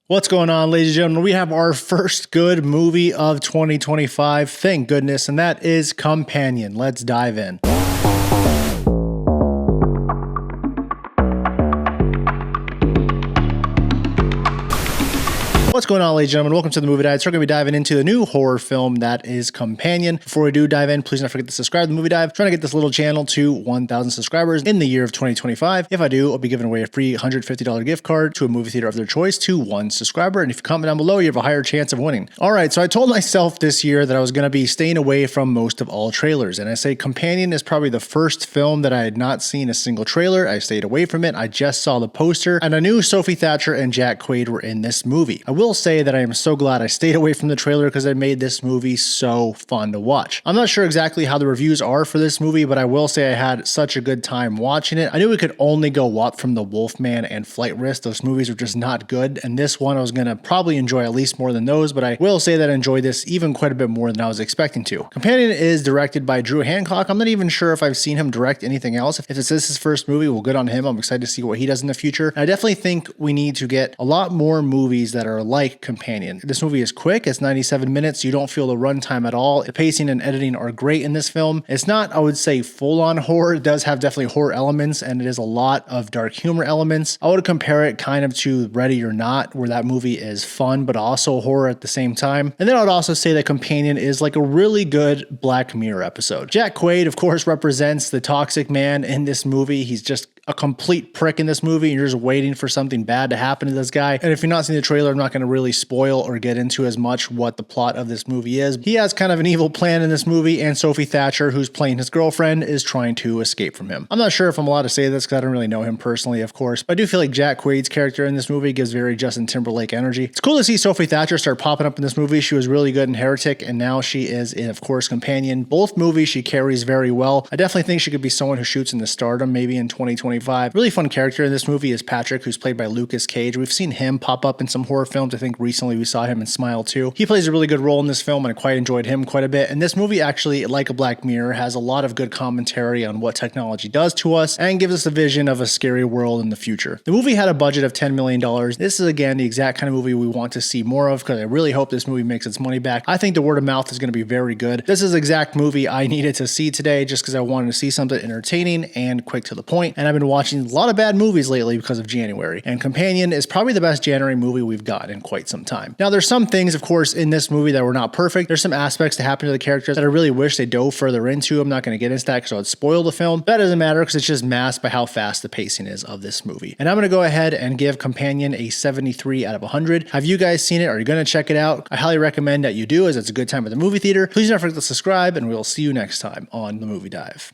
What's going on, ladies and gentlemen? We have our first good movie of 2025, thank goodness, and that is Companion. Let's dive in. What's going on, ladies and gentlemen? Welcome to the Movie Dive. So we're going to be diving into the new horror film that is Companion. Before we do dive in, please don't forget to subscribe to the Movie Dive. I'm trying to get this little channel to 1,000 subscribers in the year of 2025. If I do, I'll be giving away a free $150 gift card to a movie theater of their choice to one subscriber. And if you comment down below, you have a higher chance of winning. All right, so I told myself this year that I was going to be staying away from most of all trailers. And I say Companion is probably the first film that I had not seen a single trailer. I stayed away from it. I just saw the poster and I knew Sophie Thatcher and Jack Quaid were in this movie. I will say that I am so glad I stayed away from the trailer because it made this movie so fun to watch. I'm not sure exactly how the reviews are for this movie, but I will say I had such a good time watching it. I knew it could only go up from The Wolfman and Flight Risk. Those movies were just not good, and this one I was going to probably enjoy at least more than those, but I will say that I enjoyed this even quite a bit more than I was expecting to. Companion is directed by Hancock. I'm not even sure if I've seen him direct anything else. If this is his first movie, well, good on him. I'm excited to see what he does in the future. And I definitely think we need to get a lot more movies that are like Companion. This movie is quick. It's 97 minutes. You don't feel the runtime at all. The pacing and editing are great in this film. It's not, I would say, full-on horror. It does have definitely horror elements, and it is a lot of dark humor elements. I would compare it kind of to Ready or Not, where that movie is fun, but also horror at the same time. And then I would also say that Companion is like a really good Black Mirror episode. Jack Quaid, of course, represents the toxic man in this movie. He's just a complete prick in this movie, and you're just waiting for something bad to happen to this guy. And if you're not seeing the trailer, I'm not going to really spoil or get into as much what the plot of this movie is. He has kind of an evil plan in this movie, and Sophie Thatcher, who's playing his girlfriend, is trying to escape from him. I'm not sure if I'm allowed to say this because I don't really know him personally, of course, but I do feel like Jack Quaid's character in this movie gives very Justin Timberlake energy. It's cool to see Sophie Thatcher start popping up in this movie. She was really good in Heretic, and now she is in, of course, Companion. Both movies she carries very well. I definitely think she could be someone who shoots into stardom maybe in 2025. Really fun character in this movie is Patrick, who's played by Lucas Cage. We've seen him pop up in some horror films. I think recently we saw him in Smile 2. He plays a really good role in this film, and I quite enjoyed him quite a bit. And this movie actually, like a Black Mirror, has a lot of good commentary on what technology does to us and gives us a vision of a scary world in the future. The movie had a budget of $10 million. This is, again, the exact kind of movie we want to see more of because I really hope this movie makes its money back. I think the word of mouth is going to be very good. This is the exact movie I needed to see today just because I wanted to see something entertaining and quick to the point. And I've been watching a lot of bad movies lately because of January, and Companion is probably the best January movie we've got in quite some time. Now, there's some things, of course, in this movie that were not perfect. There's some aspects that happen to the characters that I really wish they dove further into. I'm not going to get into that because I would spoil the film. That doesn't matter because it's just masked by how fast the pacing is of this movie. And I'm going to go ahead and give Companion a 73 out of 100. Have you guys seen it? Are you going to check it out? I highly recommend that you do, as it's a good time at the movie theater. Please don't forget to subscribe, and we'll see you next time on The Movie Dive.